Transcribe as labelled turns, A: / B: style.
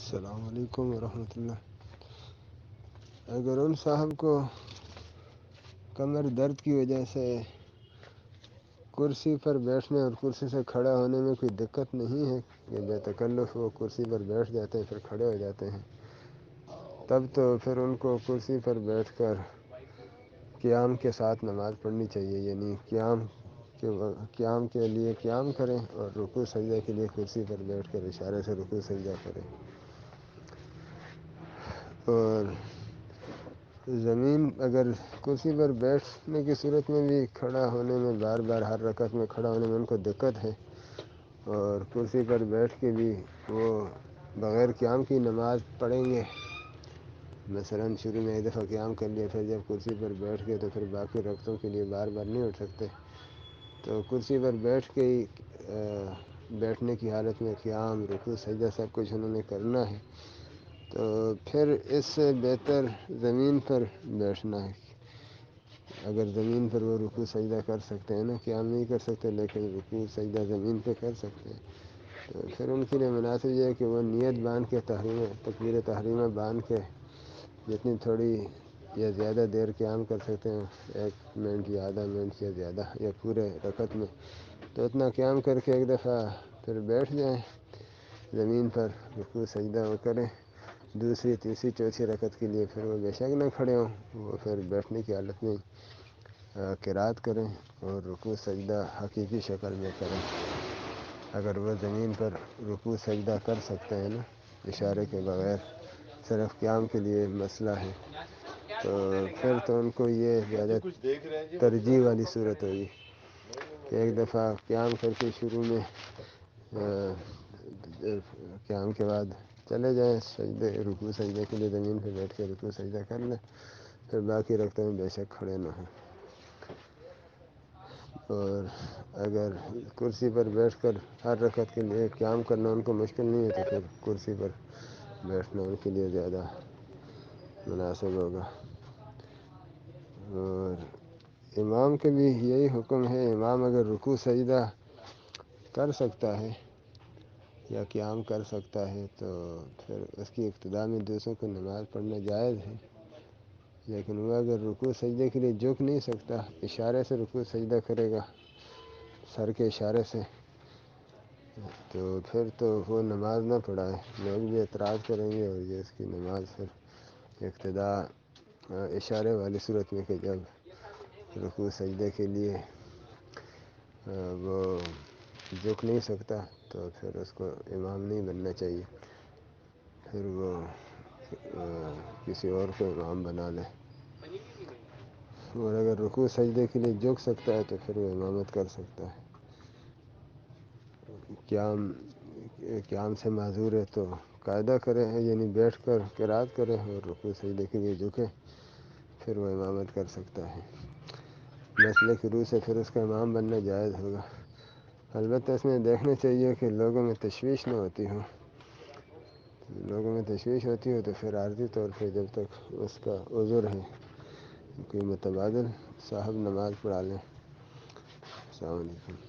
A: السلام علیکم ورحمۃ اللہ۔ اگر ان صاحب کو کمر درد کی وجہ سے کرسی پر بیٹھنے اور کرسی سے کھڑا ہونے میں کوئی دقت نہیں ہے کہ بے تکلف وہ کرسی پر بیٹھ جاتے ہیں پھر کھڑے ہو جاتے ہیں، تب تو پھر ان کو کرسی پر بیٹھ کر قیام کے ساتھ نماز پڑھنی چاہیے، یعنی قیام کے لیے قیام کریں اور رکوع سجدہ کے لیے کرسی پر بیٹھ کر اشارے سے رکوع سجدہ کریں۔ اور زمین اگر کرسی پر بیٹھنے کی صورت میں بھی کھڑا ہونے میں بار بار ہر رکعت میں کھڑا ہونے میں ان کو دقت ہے، اور کرسی پر بیٹھ کے بھی وہ بغیر قیام کی نماز پڑھیں گے، مثلاً شروع میں ایک دفعہ قیام کر لیا، پھر جب کرسی پر بیٹھ گئے تو پھر باقی رکعتوں کے لیے بار بار نہیں اٹھ سکتے، تو کرسی پر بیٹھ کے ہی بیٹھنے کی حالت میں قیام رکوع سجدہ سب کچھ انہوں نے کرنا ہے، تو پھر اس سے بہتر زمین پر بیٹھنا ہے۔ اگر زمین پر وہ رکوع سجدہ کر سکتے ہیں نا، قیام نہیں کر سکتے لیکن رکوع سجدہ زمین پہ کر سکتے ہیں، تو پھر ان کے لیے مناسب یہ ہے کہ وہ نیت باندھ کے تکبیر تحریمہ باندھ کے جتنی تھوڑی یا زیادہ دیر قیام کر سکتے ہیں، 1 منٹ یا آدھا منٹ یا زیادہ یا پورے رکعت میں، تو اتنا قیام کر کے ایک دفعہ پھر بیٹھ جائیں زمین پر، رکوع سجدہ وہ کریں، دوسری تیسری چوتھی رکعت کے لیے پھر وہ بے شک نہ کھڑے ہوں، وہ پھر بیٹھنے کی حالت میں قرات کریں اور رکوع سجدہ حقیقی شکل میں کریں۔ اگر وہ زمین پر رکوع سجدہ کر سکتے ہیں نا اشارے کے بغیر، صرف قیام کے لیے مسئلہ ہے، تو پھر تو ان کو یہ زیادہ ترجیح والی صورت ہوگی کہ ایک دفعہ قیام کر کے شروع میں قیام کے بعد چلے جائیں رکوع سجدے کے لیے، زمین پہ بیٹھ کے رکوع سجدہ کر لیں، پھر باقی رکعتوں میں بے شک کھڑے نہ ہوں۔ اور اگر کرسی پر بیٹھ کر ہر رکعت کے لیے قیام کرنا ان کو مشکل نہیں ہے تو پھر کرسی پر بیٹھنا ان کے لیے زیادہ مناسب ہوگا۔ اور امام کے بھی یہی حکم ہے، امام اگر رکوع سجدہ کر سکتا ہے یا قیام کر سکتا ہے تو پھر اس کی ابتدا میں دوسروں کو نماز پڑھنا جائز ہے، لیکن وہ اگر رکوع سجدے کے لیے جھک نہیں سکتا، اشارے سے رکوع سجدہ کرے گا سر کے اشارے سے، تو پھر تو وہ نماز نہ پڑھائے، لوگ بھی اعتراض کریں گے اور یہ اس کی نماز پھر ابتدا اشارے والی صورت میں کہ جب رکوع سجدے کے لیے وہ جھک نہیں سکتا تو پھر اس کو امام نہیں بننا چاہیے، پھر وہ کسی اور کو امام بنا لے، اور اگر رکوع سجدے کے لیے جھک سکتا ہے تو پھر وہ امامت کر سکتا ہے۔ قیام سے معذور ہے تو قاعدہ کرے، یعنی بیٹھ کر قرات کرے اور رکوع سجدے کے لیے جھکے، پھر وہ امامت کر سکتا ہے۔ مسئلے کی روح سے پھر اس کا امام بننا جائز ہوگا، البتہ اس میں دیکھنا چاہیے کہ لوگوں میں تشویش نہ ہوتی ہو، لوگوں میں تشویش ہوتی ہو تو پھر عارضی طور پہ جب تک اس کا عذر ہے کوئی متبادل صاحب نماز پڑھا لیں۔ السلام علیکم۔